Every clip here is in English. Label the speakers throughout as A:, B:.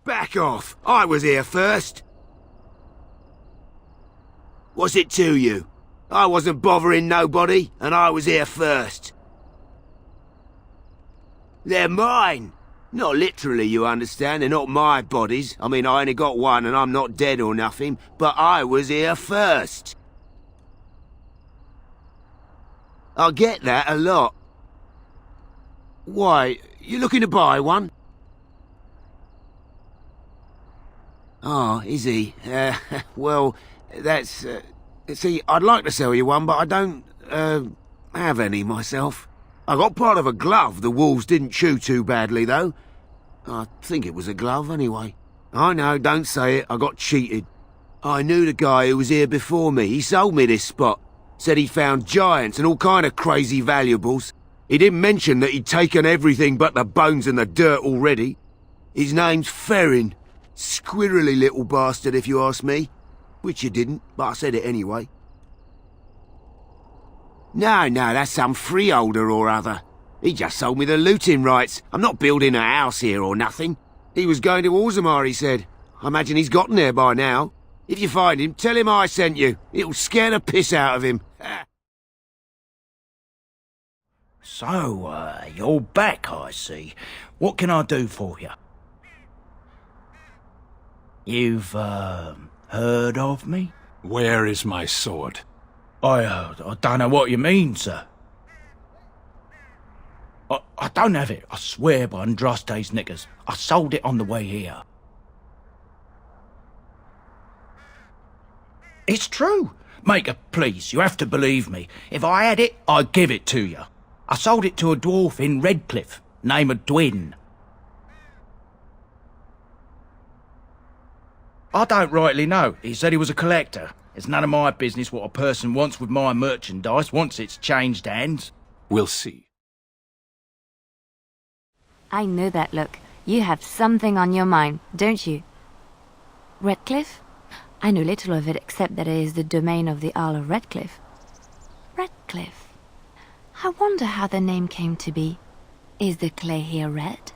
A: Back off! I was here first! What's it to you? I wasn't bothering nobody, and I was here first. They're mine! Not literally, you understand, they're not my bodies. I mean, I only got one and I'm not dead or nothing, but I was here first. I get that a lot. Why, you looking to buy one? Oh, is he? Well, that's... see, I'd like to sell you one, but I don't, have any myself. I got part of a glove the wolves didn't chew too badly, though. I think it was a glove, anyway. I know, don't say it, I got cheated. I knew the guy who was here before me. He sold me this spot. Said he found giants and all kind of crazy valuables. He didn't mention that he'd taken everything but the bones and the dirt already. His name's Ferrin. Squirrely little bastard, if you ask me. Which you didn't, but I said it anyway. No, that's some freeholder or other. He just sold me the looting rights. I'm not building a house here or nothing. He was going to Orzammar, he said. I imagine he's gotten there by now. If you find him, tell him I sent you. It'll scare the piss out of him.
B: So, you're back, I see. What can I do for you? You've, heard of me?
C: Where is my sword?
B: I don't know what you mean, sir. I don't have it, I swear by Andraste's knickers. I sold it on the way here. It's true. Maker, please, you have to believe me. If I had it, I'd give it to you. I sold it to a dwarf in Redcliffe, name of Dwin. I don't rightly know. He said he was a collector. It's none of my business what a person wants with my merchandise once it's changed hands.
C: We'll see.
D: I know that look. You have something on your mind, don't you? Redcliffe? I know little of it except that it is the domain of the Earl of Redcliffe. Redcliffe? I wonder how the name came to be. Is the clay here red?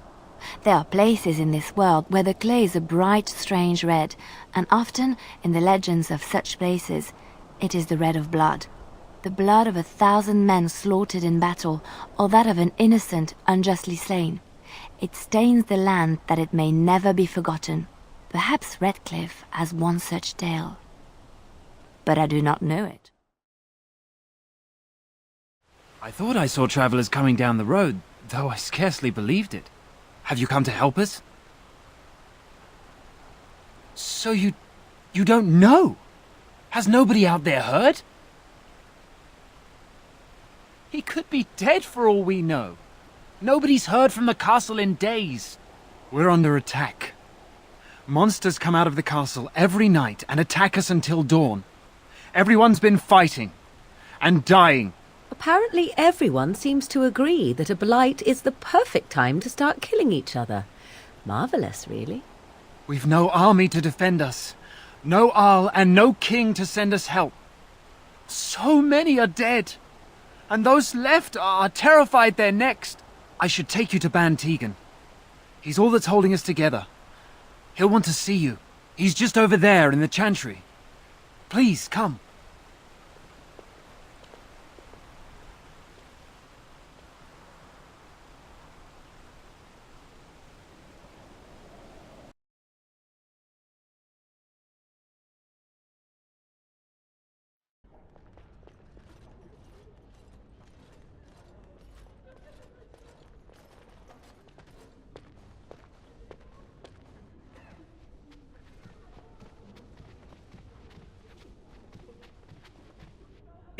D: There are places in this world where the clay is a bright, strange red, and often, in the legends of such places, it is the red of blood. The blood of 1,000 men slaughtered in battle, or that of an innocent unjustly slain. It stains the land that it may never be forgotten. Perhaps Redcliffe has one such tale. But I do not know it.
E: I thought I saw travelers coming down the road, though I scarcely believed it. Have you come to help us? So you don't know? Has nobody out there heard? He could be dead for all we know. Nobody's heard from the castle in days.
F: We're under attack. Monsters come out of the castle every night and attack us until dawn. Everyone's been fighting and dying.
G: Apparently everyone seems to agree that a blight is the perfect time to start killing each other. Marvelous, really.
F: We've no army to defend us, no Arl and no king to send us help. So many are dead, and those left are terrified they're next. I should take you to Ban Tegan. He's all that's holding us together. He'll want to see you. He's just over there in the chantry. Please, come.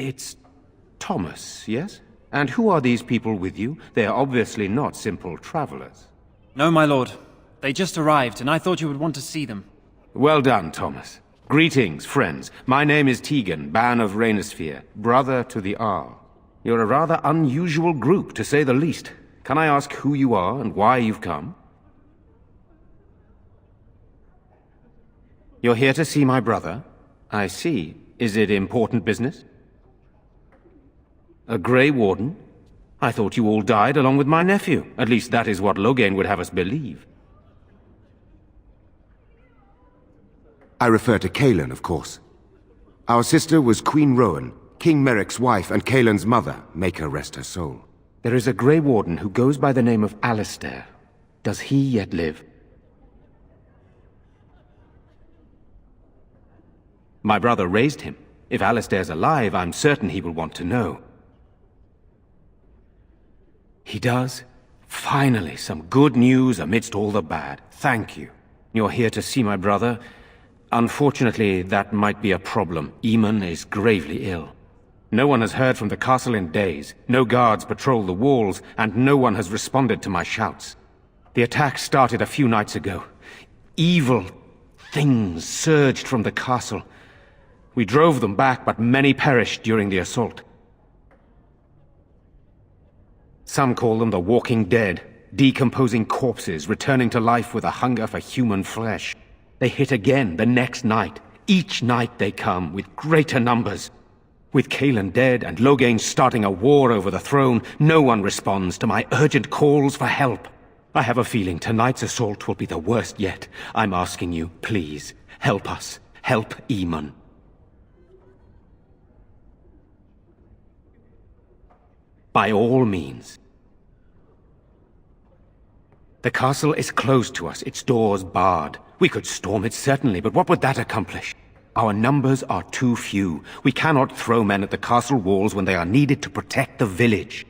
H: It's Thomas, yes? And who are these people with you? They are obviously not simple travelers.
E: No, my lord. They just arrived, and I thought you would want to see them.
H: Well done, Thomas. Greetings, friends. My name is Tegan, Ban of Rainisfere, brother to the Arl. You're a rather unusual group, to say the least. Can I ask who you are and why you've come? You're here to see my brother? I see. Is it important business? A Grey Warden? I thought you all died along with my nephew. At least that is what Loghain would have us believe.
A: I refer to Kайлан, of course. Our sister was Queen Rowan, King Merrick's wife and Kaylan's mother, make her rest her soul.
H: There is a Grey Warden who goes by the name of Alistair. Does he yet live? My brother raised him. If Alistair's alive, I'm certain he will want to know. He does? Finally, some good news amidst all the bad. Thank you. You're here to see my brother. Unfortunately, that might be a problem. Eamon is gravely ill. No one has heard from the castle in days. No guards patrol the walls, and no one has responded to my shouts. The attack started a few nights ago. Evil things surged from the castle. We drove them back, but many perished during the assault. Some call them the walking dead, decomposing corpses returning to life with a hunger for human flesh. They hit again the next night. Each night they come, with greater numbers. With Kайлан dead and Loghain starting a war over the throne, no one responds to my urgent calls for help. I have a feeling tonight's assault will be the worst yet. I'm asking you, please, help us. Help Eamon. By all means. The castle is closed to us, its doors barred. We could storm it certainly, but what would that accomplish? Our numbers are too few. We cannot throw men at the castle walls when they are needed to protect the village.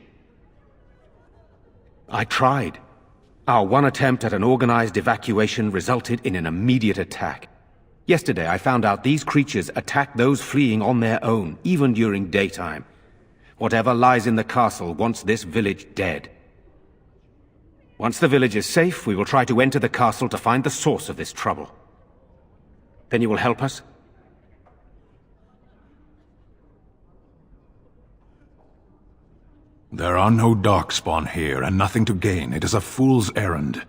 H: I tried. Our one attempt at an organized evacuation resulted in an immediate attack. Yesterday I found out these creatures attack those fleeing on their own, even during daytime. Whatever lies in the castle wants this village dead. Once the village is safe, we will try to enter the castle to find the source of this trouble. Then you will help us?
C: There are no darkspawn here, and nothing to gain. It is a fool's errand.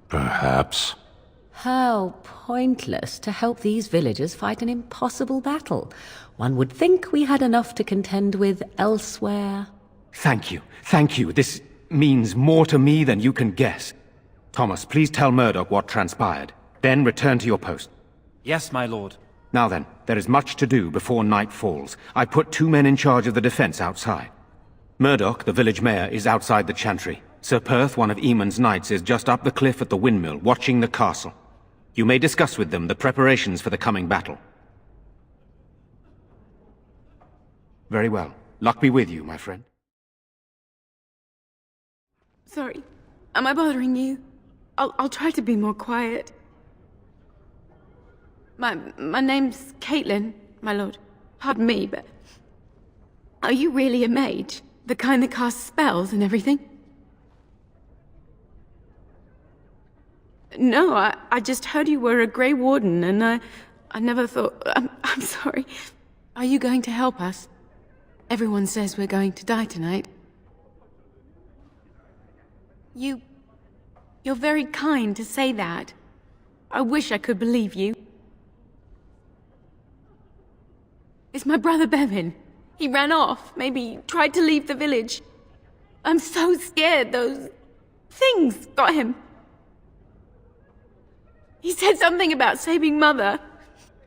C: Perhaps.
G: How pointless to help these villagers fight an impossible battle. One would think we had enough to contend with elsewhere.
H: Thank you. Thank you. This means more to me than you can guess. Thomas, please tell Murdoch what transpired. Then return to your post.
E: Yes, my lord.
H: Now then, there is much to do before night falls. I put 2 men in charge of the defense outside. Murdoch, the village mayor, is outside the chantry. Sir Perth, one of Eamon's knights, is just up the cliff at the windmill, watching the castle. You may discuss with them the preparations for the coming battle. Very well. Luck be with you, my friend.
I: Sorry. Am I bothering you? I'll try to be more quiet. My name's Caitlin, my lord. Pardon me, but... Are you really a mage? The kind that casts spells and everything? No, I just heard you were a Grey Warden, and I never thought... I'm sorry. Are you going to help us? Everyone says we're going to die tonight. You're very kind to say that. I wish I could believe you. It's my brother Bevan. He ran off, maybe tried to leave the village. I'm so scared those things got him. He said something about saving Mother.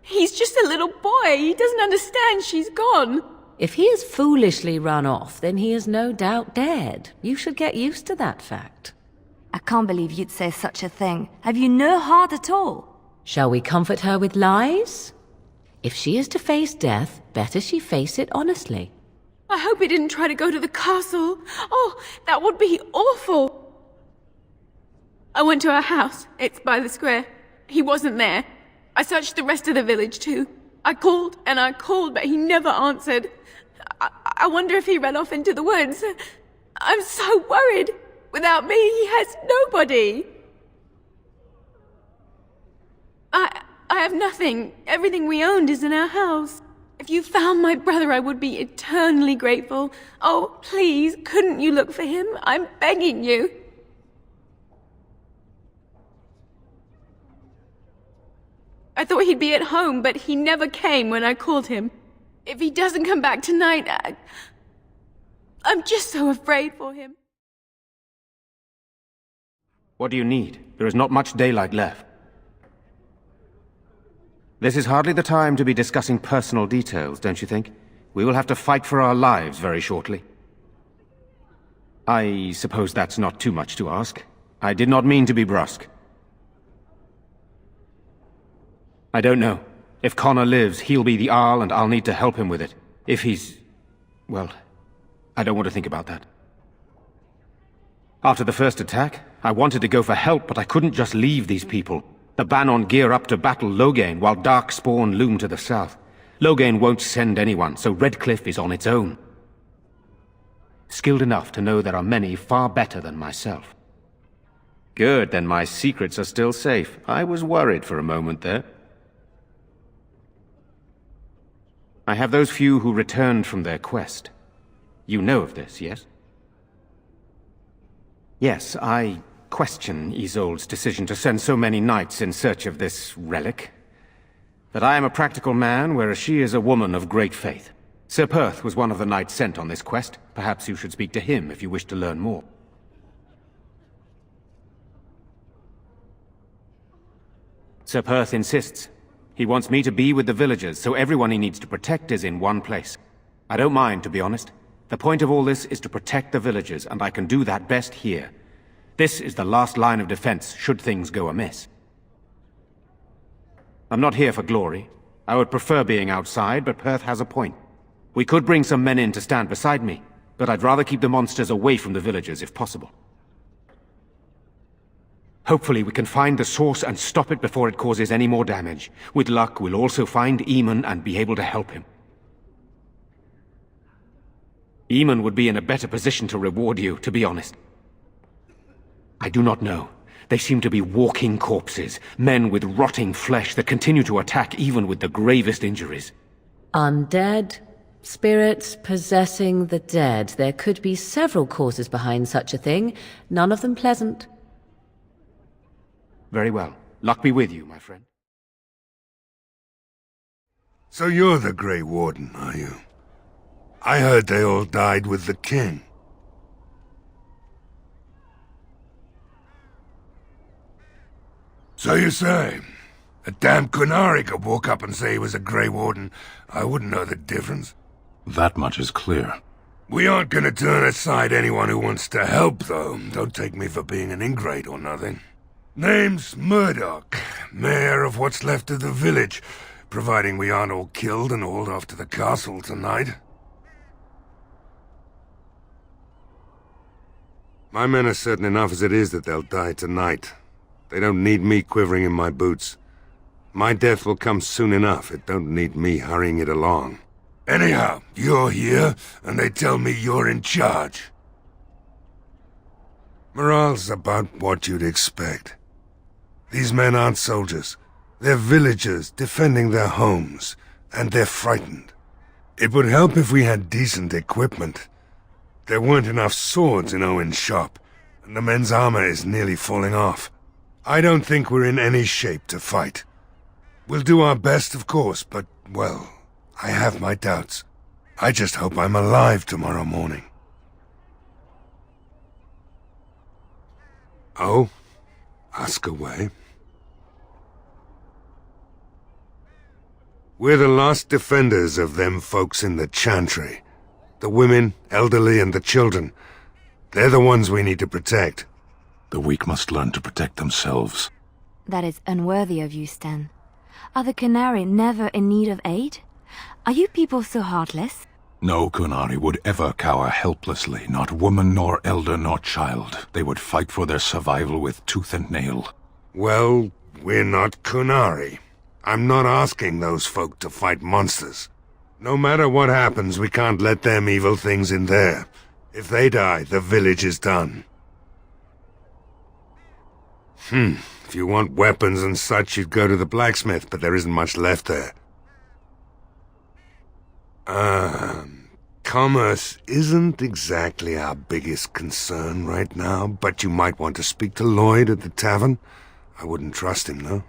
I: He's just a little boy. He doesn't understand she's gone.
G: If he has foolishly run off, then he is no doubt dead. You should get used to that fact.
D: I can't believe you'd say such a thing. Have you no heart at all?
G: Shall we comfort her with lies? If she is to face death, better she face it honestly.
I: I hope he didn't try to go to the castle. Oh, that would be awful. I went to our house. It's by the square. He wasn't there. I searched the rest of the village too. I called and I called, but he never answered. I wonder if he ran off into the woods. I'm so worried. Without me, he has nobody. I have nothing. Everything we owned is in our house. If you found my brother, I would be eternally grateful. Oh, please, couldn't you look for him? I'm begging you. I thought he'd be at home, but he never came when I called him. If he doesn't come back tonight, I'm just so afraid for him.
H: What do you need? There is not much daylight left. This is hardly the time to be discussing personal details, don't you think? We will have to fight for our lives very shortly. I suppose that's not too much to ask. I did not mean to be brusque. I don't know. If Connor lives, he'll be the Arl, and I'll need to help him with it. If he's... well, I don't want to think about that. After the first attack, I wanted to go for help, but I couldn't just leave these people. The Bannon gear up to battle Loghain, while Darkspawn loom to the south. Loghain won't send anyone, so Redcliffe is on its own. Skilled enough to know there are many far better than myself. Good, then my secrets are still safe. I was worried for a moment there. I have those few who returned from their quest. You know of this, yes? Yes, I question Isolde's decision to send so many knights in search of this relic. But I am a practical man, whereas she is a woman of great faith. Sir Perth was one of the knights sent on this quest. Perhaps you should speak to him if you wish to learn more. Sir Perth insists. He wants me to be with the villagers, so everyone he needs to protect is in one place. I don't mind, to be honest. The point of all this is to protect the villagers, and I can do that best here. This is the last line of defense, should things go amiss. I'm not here for glory. I would prefer being outside, but Perth has a point. We could bring some men in to stand beside me, but I'd rather keep the monsters away from the villagers if possible. Hopefully we can find the source and stop it before it causes any more damage. With luck, we'll also find Eamon and be able to help him. Eamon would be in a better position to reward you, to be honest. I do not know. They seem to be walking corpses, men with rotting flesh that continue to attack even with the gravest injuries.
G: Undead, spirits possessing the dead. There could be several causes behind such a thing, none of them pleasant.
H: Very well. Luck be with you, my friend.
J: So you're the Grey Warden, are you? I heard they all died with the king. So you say, a damn Qunari could walk up and say he was a Grey Warden. I wouldn't know the difference.
C: That much is clear.
J: We aren't gonna turn aside anyone who wants to help, though. Don't take me for being an ingrate or nothing. Name's Murdoch, mayor of what's left of the village, providing we aren't all killed and hauled off to the castle tonight. My men are certain enough as it is that they'll die tonight. They don't need me quivering in my boots. My death will come soon enough. It don't need me hurrying it along. Anyhow, you're here, and they tell me you're in charge. Morale's about what you'd expect. These men aren't soldiers. They're villagers defending their homes, and they're frightened. It would help if we had decent equipment. There weren't enough swords in Owen's shop, and the men's armor is nearly falling off. I don't think we're in any shape to fight. We'll do our best, of course, but, well, I have my doubts. I just hope I'm alive tomorrow morning. Oh? Ask away. We're the last defenders of them folks in the Chantry. The women, elderly, and the children. They're the ones we need to protect.
C: The weak must learn to protect themselves.
D: That is unworthy of you, Stan. Are the Qunari never in need of aid? Are you people so heartless?
C: No Qunari would ever cower helplessly, not woman nor elder nor child. They would fight for their survival with tooth and nail.
J: Well, we're not Qunari. I'm not asking those folk to fight monsters. No matter what happens, we can't let them evil things in there. If they die, the village is done. If you want weapons and such, you'd go to the blacksmith, but there isn't much left there. Commerce isn't exactly our biggest concern right now, but you might want to speak to Lloyd at the tavern. I wouldn't trust him, though.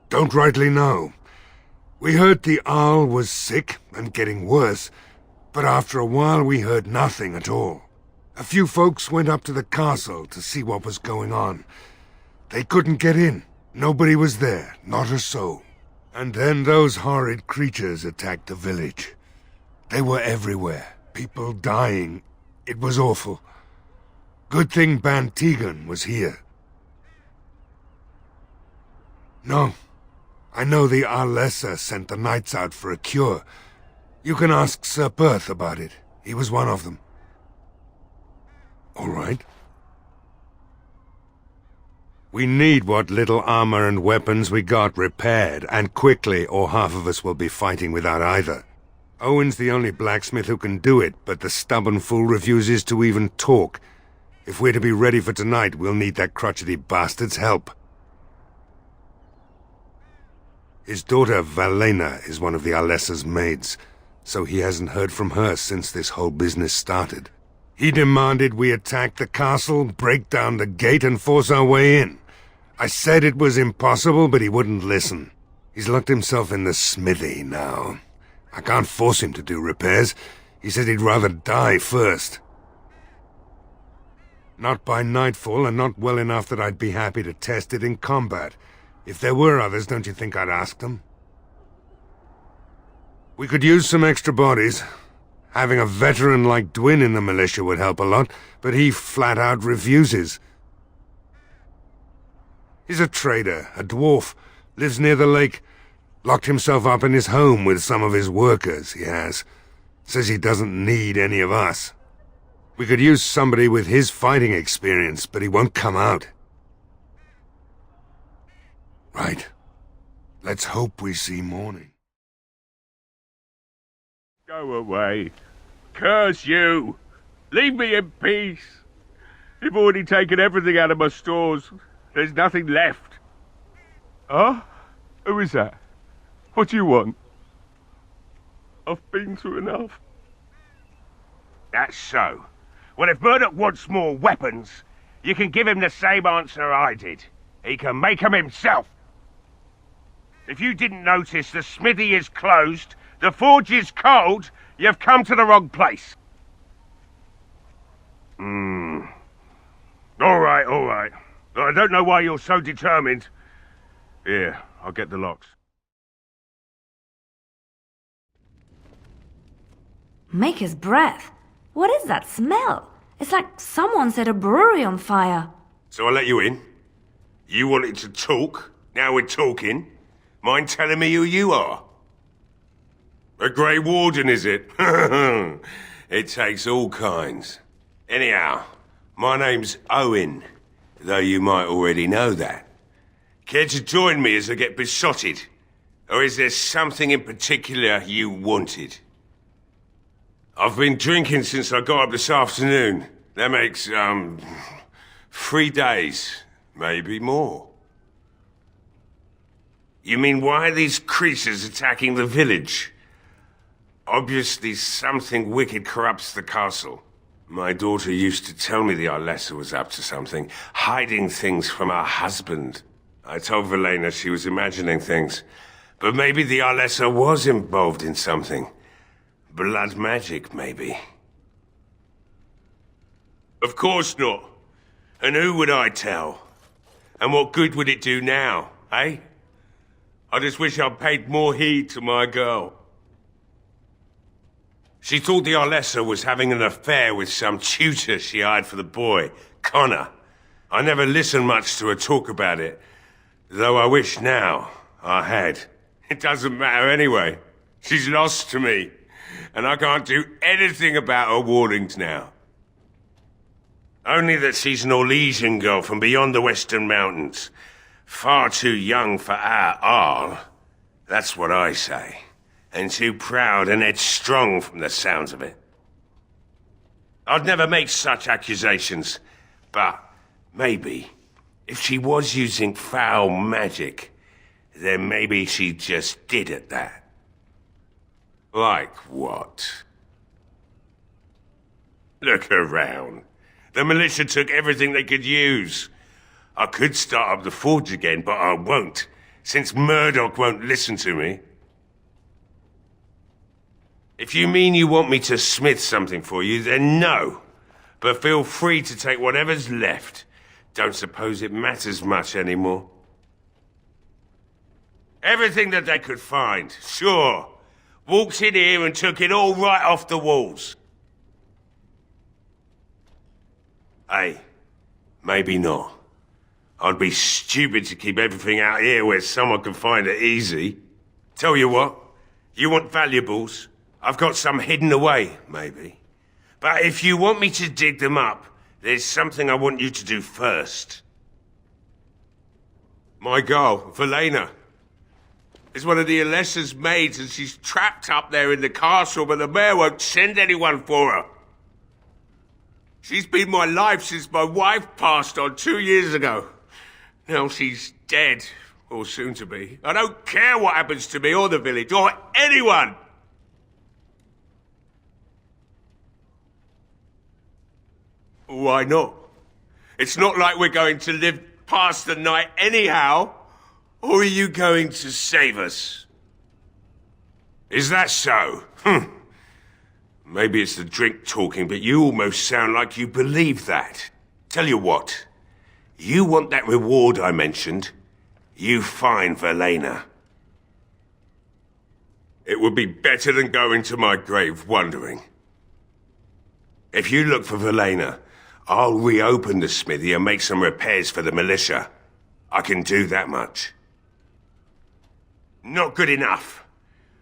J: Don't rightly know. We heard the Arl was sick and getting worse, but after a while we heard nothing at all. A few folks went up to the castle to see what was going on. They couldn't get in. Nobody was there, not a soul. And then those horrid creatures attacked the village. They were everywhere, people dying. It was awful. Good thing Ban Tegan was here. No, I know the Arlessa sent the knights out for a cure. You can ask Sir Perth about it. He was one of them. All right. We need what little armor and weapons we got repaired, and quickly, or half of us will be fighting without either. Owen's the only blacksmith who can do it, but the stubborn fool refuses to even talk. If we're to be ready for tonight, we'll need that crotchety bastard's help. His daughter, Valena, is one of the Arlessa's maids, so he hasn't heard from her since this whole business started. He demanded we attack the castle, break down the gate, and force our way in. I said it was impossible, but he wouldn't listen. He's locked himself in the smithy now. I can't force him to do repairs. He said he'd rather die first. Not by nightfall, and not well enough that I'd be happy to test it in combat. If there were others, don't you think I'd ask them? We could use some extra bodies. Having a veteran like Dwin in the militia would help a lot, but he flat out refuses. He's a trader, a dwarf, lives near the lake. Locked himself up in his home with some of his workers, he has. Says he doesn't need any of us. We could use somebody with his fighting experience, but he won't come out. Right. Let's hope we see morning.
K: Go away. Curse you! Leave me in peace! You've already taken everything out of my stores. There's nothing left. Huh? Who is that? What do you want? I've been through enough.
L: That's so. Well, if Murdoch wants more weapons, you can give him the same answer I did. He can make them himself. If you didn't notice, the smithy is closed, the forge is cold, you've come to the wrong place. All right, all right. I don't know why you're so determined. Here, I'll get the locks.
D: Maker's breath. What is that smell? It's like someone set a brewery on fire.
L: So I let you in. You wanted to talk. Now we're talking. Mind telling me who you are? A Grey Warden, is it? It takes all kinds. Anyhow, my name's Owen, though you might already know that. Care to join me as I get besotted? Or is there something in particular you wanted? I've been drinking since I got up this afternoon. That makes, 3 days, maybe more. You mean, why are these creatures attacking the village? Obviously something wicked corrupts the castle. My daughter used to tell me the Arlessa was up to something, hiding things from her husband. I told Valena she was imagining things, but maybe the Arlessa was involved in something. Blood magic, maybe. Of course not. And who would I tell? And what good would it do now, eh? I just wish I'd paid more heed to my girl. She thought the Arlessa was having an affair with some tutor she hired for the boy, Connor. I never listened much to her talk about it, though I wish now I had. It doesn't matter anyway. She's lost to me, and I can't do anything about her warnings now. Only that she's an Orlesian girl from beyond the Western Mountains. Far too young for our Arl. That's what I say. And too proud and headstrong from the sounds of it. I'd never make such accusations, but maybe, if she was using foul magic, then maybe she just did at that. Like what? Look around. The militia took everything they could use. I could start up the forge again, but I won't, since Murdoch won't listen to me. If you mean you want me to smith something for you, then no. but feel free to take whatever's left. Don't suppose it matters much anymore. Everything that they could find, sure. Walked in here and took it all right off the walls. Hey, maybe not. I'd be stupid to keep everything out here where someone can find it easy. Tell you what, you want valuables? I've got some hidden away, maybe. But if you want me to dig them up, there's something I want you to do first. My girl, Velena, is one of the Alessa's maids, and she's trapped up there in the castle, but the mayor won't send anyone for her. She's been my life since my wife passed on 2 years ago. Now she's dead, or soon to be. I don't care what happens to me or the village, or anyone! Why not? It's not like we're going to live past the night anyhow. Or are you going to save us? Is that so? Maybe it's the drink talking, but you almost sound like you believe that. Tell you what, you want that reward I mentioned? You find Velena. It would be better than going to my grave wondering. If you look for Velena, I'll reopen the smithy and make some repairs for the militia. I can do that much. Not good enough.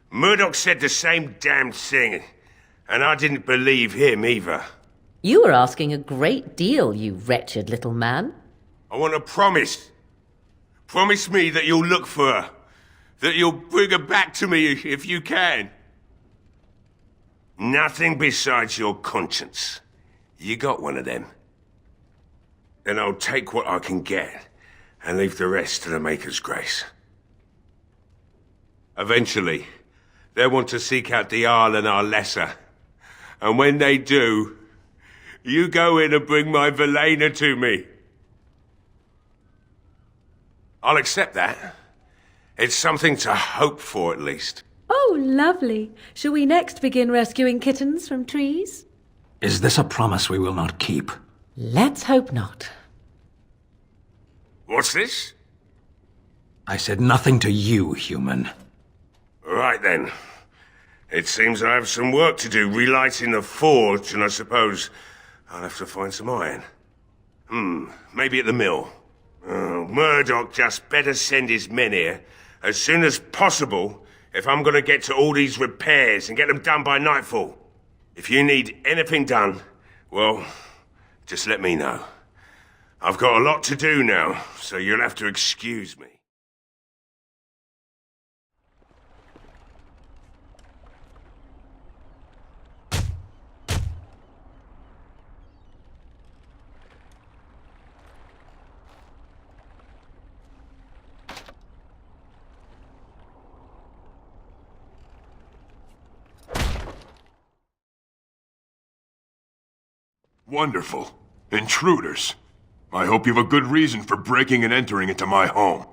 L: Murdoch said the same damn thing, and I didn't believe him either.
G: You were asking a great deal, you wretched little man.
L: I want a promise. Promise me that you'll look for her. That you'll bring her back to me if you can. Nothing besides your conscience. You got one of them. Then I'll take what I can get and leave the rest to the Maker's grace. Eventually, they'll want to seek out the Arl and our lesser. And when they do, you go in and bring my Velena to me. I'll accept that. It's something to hope for, at least.
G: Oh, lovely. Shall we next begin rescuing kittens from trees?
C: Is this a promise we will not keep?
G: Let's hope not.
L: What's this?
C: I said nothing to you, human.
L: Right then. It seems I have some work to do relighting the forge, and I suppose I'll have to find some iron. Maybe at the mill. Murdoch just better send his men here as soon as possible if I'm gonna get to all these repairs and get them done by nightfall. If you need anything done, well, just let me know. I've got a lot to do now, so you'll have to excuse me.
M: Wonderful. Intruders. I hope you have a good reason for breaking and entering into my home.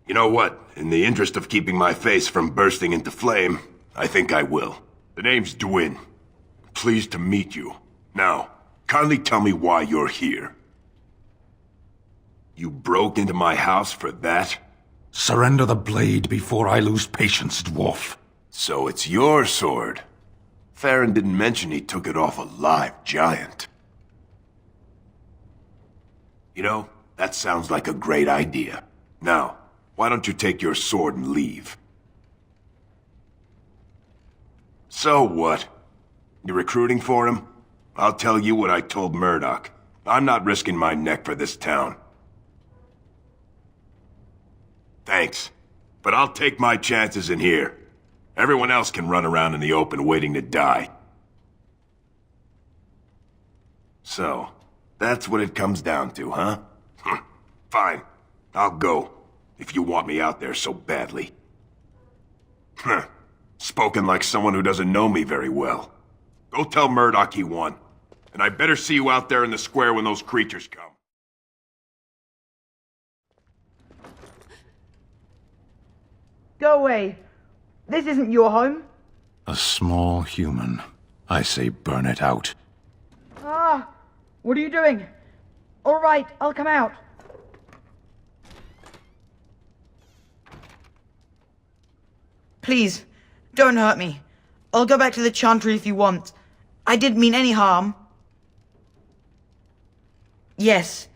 M: You know what? In the interest of keeping my face from bursting into flame, I think I will. The name's Dwyn. Pleased to meet you. Now, kindly tell me why you're here. You broke into my house for that?
C: Surrender the blade before I lose patience, dwarf.
M: So it's your sword. Farron didn't mention he took it off a live giant. You know, that sounds like a great idea. Now, why don't you take your sword and leave? So what? You recruiting for him? I'll tell you what I told Murdoch. I'm not risking my neck for this town. Thanks, but I'll take my chances in here. Everyone else can run around in the open waiting to die. So, that's what it comes down to, huh? Fine. I'll go, if you want me out there so badly. Spoken like someone who doesn't know me very well. Go tell Murdoch he won. And I better see you out there in the square when those creatures come.
N: Go away. This isn't your home.
C: A small human. I say burn it out.
N: What are you doing? All right, I'll come out. Please, don't hurt me. I'll go back to the chantry if you want. I didn't mean any harm. Yes,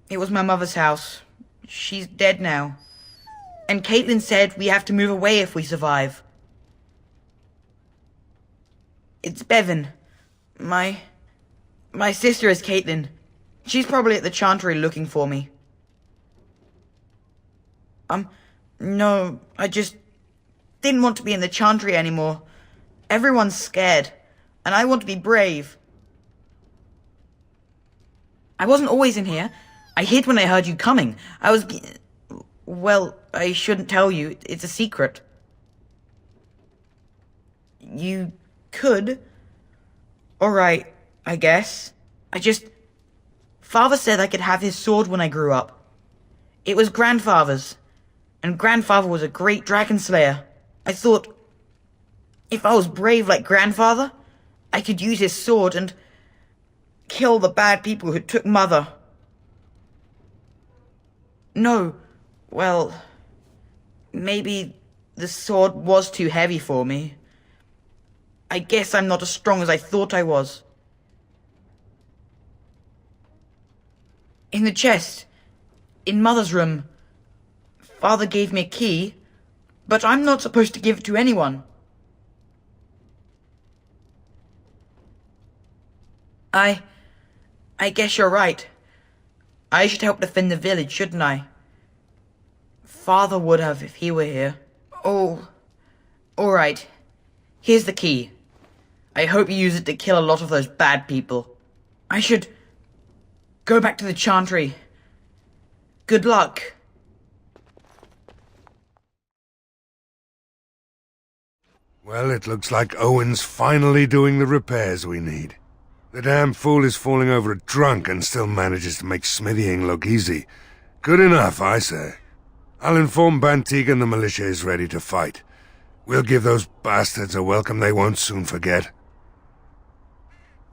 N: it was my mother's house. She's dead now. And Caitlin said we have to move away if we survive. It's Bevan. My sister is Caitlin. She's probably at the chantry looking for me. No, I just didn't want to be in the chantry anymore. Everyone's scared, and I want to be brave. I wasn't always in here. I hid when I heard you coming. Well, I shouldn't tell you. It's a secret. You could. Alright, I guess. Father said I could have his sword when I grew up. It was Grandfather's, and Grandfather was a great dragon slayer. I thought, if I was brave like Grandfather, I could use his sword and kill the bad people who took Mother. No, well, maybe the sword was too heavy for me. I guess I'm not as strong as I thought I was. In the chest, in Mother's room, Father gave me a key, but I'm not supposed to give it to anyone. I guess you're right. I should help defend the village, shouldn't I? Father would have if he were here. Oh, alright. Here's the key. I hope you use it to kill a lot of those bad people. I should go back to the chantry. Good luck.
J: Well, it looks like Owen's finally doing the repairs we need. The damn fool is falling over drunk and still manages to make smithying look easy. Good enough, I say. I'll inform Bantigan the militia is ready to fight. We'll give those bastards a welcome they won't soon forget.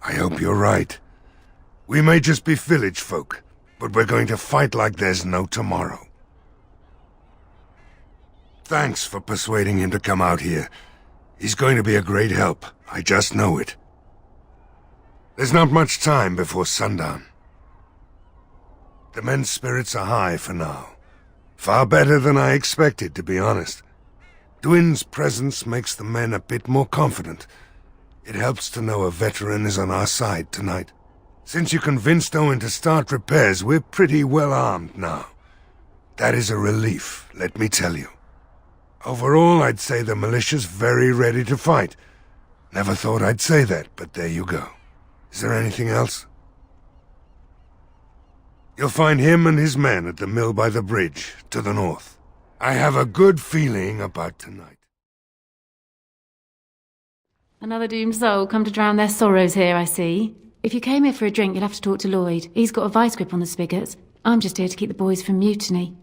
J: I hope you're right. We may just be village folk, but we're going to fight like there's no tomorrow. Thanks for persuading him to come out here. He's going to be a great help. I just know it. There's not much time before sundown. The men's spirits are high for now. Far better than I expected, to be honest. Dwin's presence makes the men a bit more confident. It helps to know a veteran is on our side tonight. Since you convinced Owen to start repairs, we're pretty well armed now. That is a relief, let me tell you. Overall, I'd say the militia's very ready to fight. Never thought I'd say that, but there you go. Is there anything else? You'll find him and his men at the mill by the bridge, to the north. I have a good feeling about tonight.
O: Another doomed soul come to drown their sorrows here, I see. If you came here for a drink, you'll have to talk to Lloyd. He's got a vice grip on the spigots. I'm just here to keep the boys from mutiny.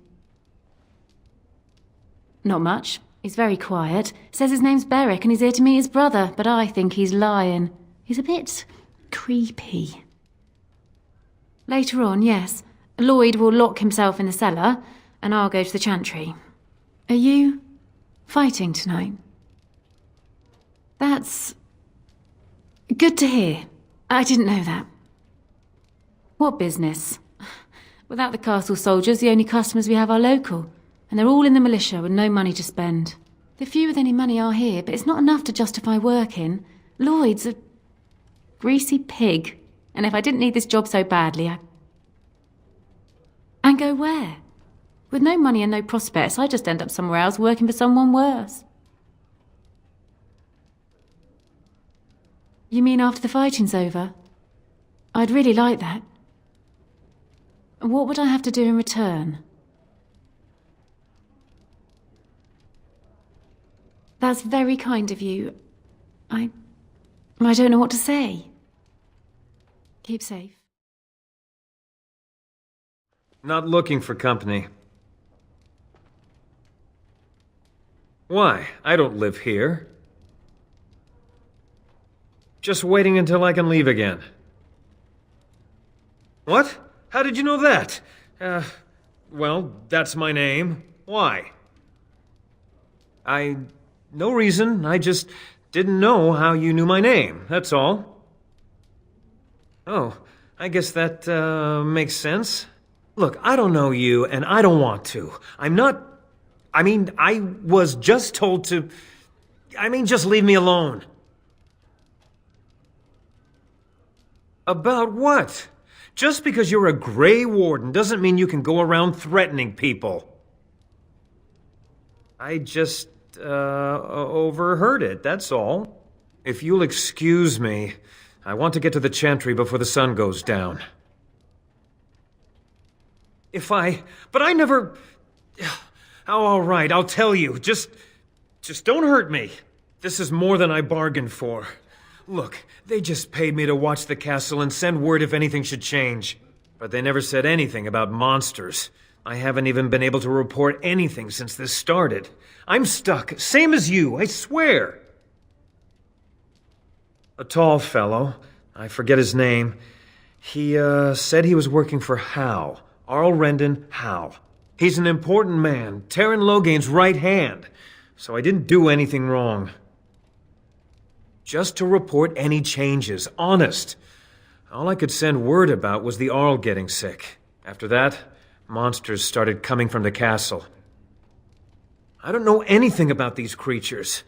O: Not much. He's very quiet. Says his name's Beric and he's here to meet his brother, but I think he's lying. He's a bit creepy. Later on, yes. Lloyd will lock himself in the cellar, and I'll go to the chantry. Are you fighting tonight? That's good to hear. I didn't know that. What business? Without the castle soldiers, the only customers we have are local, and they're all in the militia with no money to spend. The few with any money are here, but it's not enough to justify working. Lloyd's a greasy pig, and if I didn't need this job so badly, And go where? With no money and no prospects, I just end up somewhere else working for someone worse. You mean after the fighting's over? I'd really like that. What would I have to do in return? That's very kind of you. I don't know what to say. Keep safe.
P: Not looking for company. Why? I don't live here. Just waiting until I can leave again. What? How did you know that? Well, that's my name. Why? No reason. I just didn't know how you knew my name, that's all. Oh, I guess that, makes sense. Look, I don't know you, and I don't want to. I was just told to... just leave me alone. About what? Just because you're a Grey Warden doesn't mean you can go around threatening people. I just, overheard it, that's all. If you'll excuse me, I want to get to the Chantry before the sun goes down. But I never... Oh, all right, I'll tell you. Just don't hurt me. This is more than I bargained for. Look, they just paid me to watch the castle and send word if anything should change. But they never said anything about monsters. I haven't even been able to report anything since this started. I'm stuck, same as you, I swear. A tall fellow, I forget his name, he said he was working for Hal. Arl Rendon Hal. He's an important man, Terran Loghain's right hand. So I didn't do anything wrong. Just to report any changes, honest. All I could send word about was the Arl getting sick. After that, monsters started coming from the castle. I don't know anything about these creatures.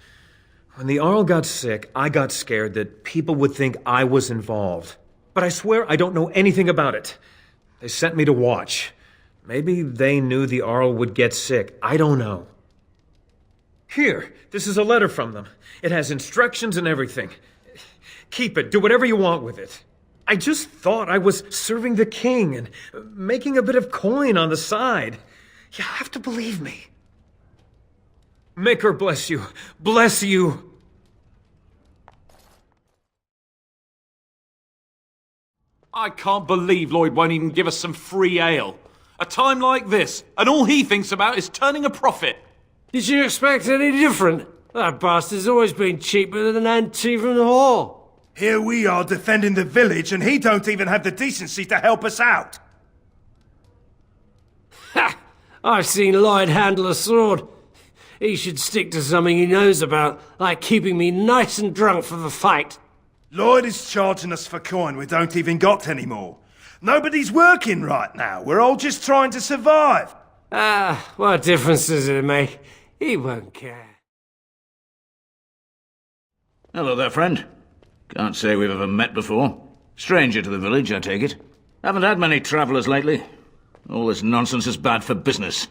P: When the Arl got sick, I got scared that people would think I was involved. But I swear I don't know anything about it. They sent me to watch. Maybe they knew the Arl would get sick. I don't know. Here, this is a letter from them. It has instructions and everything. Keep it. Do whatever you want with it. I just thought I was serving the king and making a bit of coin on the side. You have to believe me. Maker bless you. Bless you.
Q: I can't believe Lloyd won't even give us some free ale. A time like this, and all he thinks about is turning a profit.
R: Did you expect any different? That bastard's always been cheaper than an tea from the hall.
S: Here we are defending the village, and he don't even have the decency to help us out.
R: Ha! I've seen Lloyd handle a sword. He should stick to something he knows about, like keeping me nice and drunk for the fight.
S: Lloyd is charging us for coin we don't even got anymore. Nobody's working right now. We're all just trying to survive.
R: What difference does it make? He won't care.
B: Hello there, friend. Can't say we've ever met before. Stranger to the village, I take it. Haven't had many travellers lately. All this nonsense is bad for business.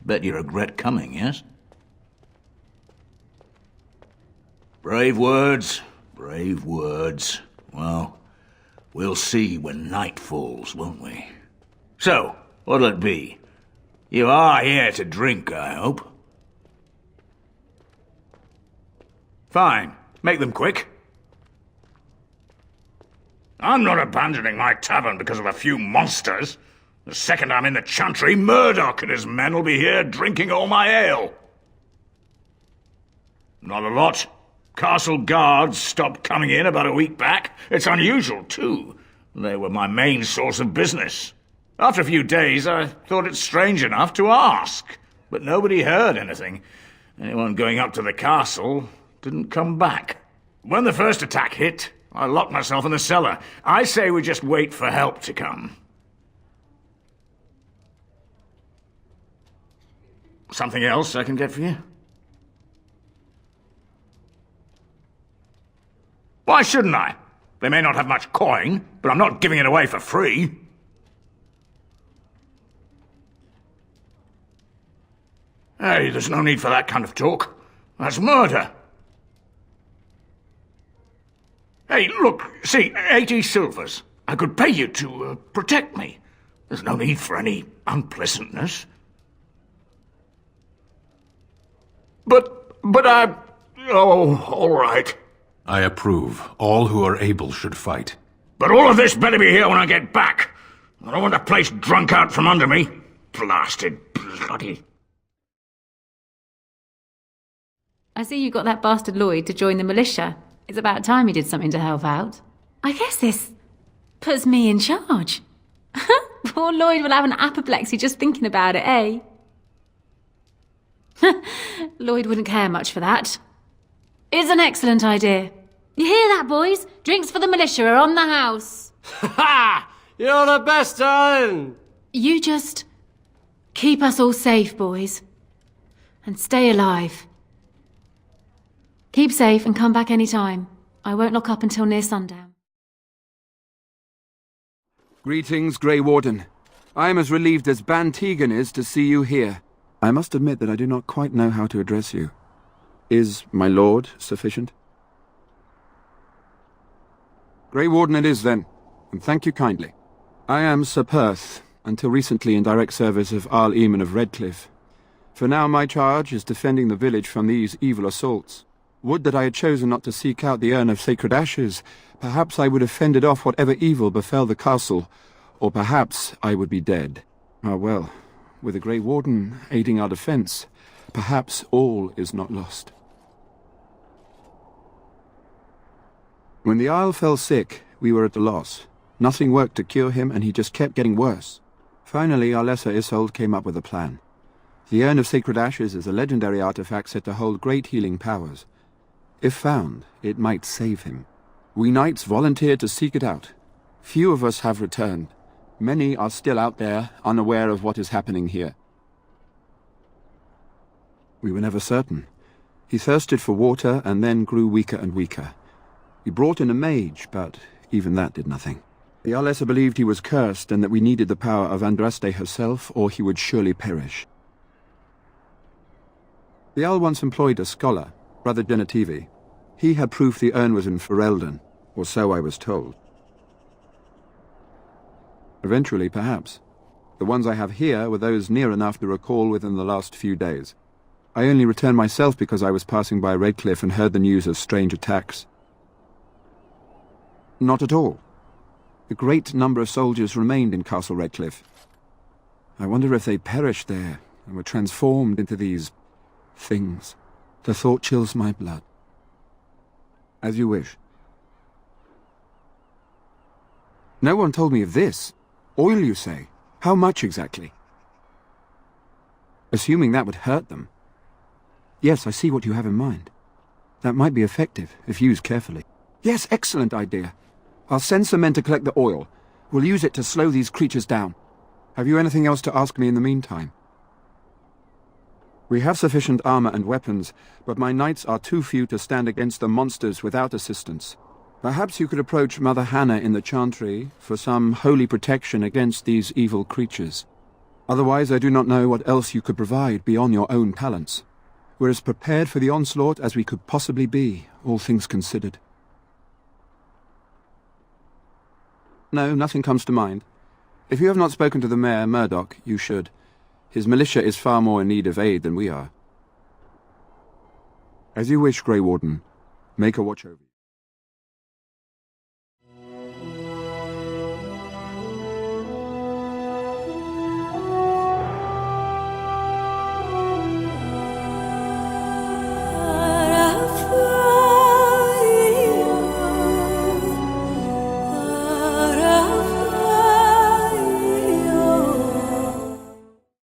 B: Bet you regret coming, yes? Brave words, brave words. Well, we'll see when night falls, won't we? So, what'll it be? You are here to drink, I hope. Fine. Make them quick. I'm not abandoning my tavern because of a few monsters. The second I'm in the Chantry, Murdoch and his men will be here drinking all my ale. Not a lot. Castle guards stopped coming in about a week back. It's unusual, too. They were my main source of business. After a few days, I thought it strange enough to ask. But nobody heard anything. Anyone going up to the castle didn't come back. When the first attack hit, I locked myself in the cellar. I say we just wait for help to come. Something else I can get for you? Why shouldn't I? They may not have much coin, but I'm not giving it away for free. Hey, there's no need for that kind of talk. That's murder. Hey, look, see, 80 silvers. I could pay you to protect me. There's no need for any unpleasantness. But I... Oh, all right.
C: I approve. All who are able should fight.
B: But all of this better be here when I get back. I don't want the place drunk out from under me. Blasted bloody...
O: I see you got that bastard Lloyd to join the militia. It's about time he did something to help out. I guess this puts me in charge. Poor Lloyd will have an apoplexy just thinking about it, eh? Lloyd wouldn't care much for that. It's an excellent idea. You hear that, boys? Drinks for the militia are on the house.
R: Ha! You're the best, darling!
O: You just keep us all safe, boys. And stay alive. Keep safe and come back any time. I won't lock up until near sundown.
T: Greetings, Grey Warden. I am as relieved as Ban Tegan is to see you here. I must admit that I do not quite know how to address you. Is my lord sufficient? Grey Warden it is, then, and thank you kindly. I am Sir Perth, until recently in direct service of Arl Eamon of Redcliffe. For now my charge is defending the village from these evil assaults. Would that I had chosen not to seek out the urn of sacred ashes. Perhaps I would have fended off whatever evil befell the castle, or perhaps I would be dead. Ah well, with the Grey Warden aiding our defence, perhaps all is not lost. When the Isle fell sick, we were at a loss. Nothing worked to cure him, and he just kept getting worse. Finally, our lesser Isolde came up with a plan. The Urn of Sacred Ashes is a legendary artifact said to hold great healing powers. If found, it might save him. We knights volunteered to seek it out. Few of us have returned. Many are still out there, unaware of what is happening here. We were never certain. He thirsted for water and then grew weaker and weaker. We brought in a mage, but even that did nothing. The Arlessa believed he was cursed and that we needed the power of Andraste herself, or he would surely perish. The Owl once employed a scholar, Brother Genetivi. He had proof the urn was in Ferelden, or so I was told. Eventually, perhaps. The ones I have here were those near enough to recall within the last few days. I only returned myself because I was passing by Redcliffe and heard the news of strange attacks. Not at all. A great number of soldiers remained in Castle Redcliffe. I wonder if they perished there and were transformed into these things. The thought chills my blood. As you wish. No one told me of this. Oil, you say? How much exactly? Assuming that would hurt them. Yes, I see what you have in mind. That might be effective, if used carefully. Yes, excellent idea. I'll send some men to collect the oil. We'll use it to slow these creatures down. Have you anything else to ask me in the meantime? We have sufficient armor and weapons, but my knights are too few to stand against the monsters without assistance. Perhaps you could approach Mother Hannah in the Chantry for some holy protection against these evil creatures. Otherwise, I do not know what else you could provide beyond your own talents. We're as prepared for the onslaught as we could possibly be, all things considered. No, nothing comes to mind. If you have not spoken to the Mayor, Murdoch, you should. His militia is far more in need of aid than we are. As you wish, Grey Warden. Make a watch over you.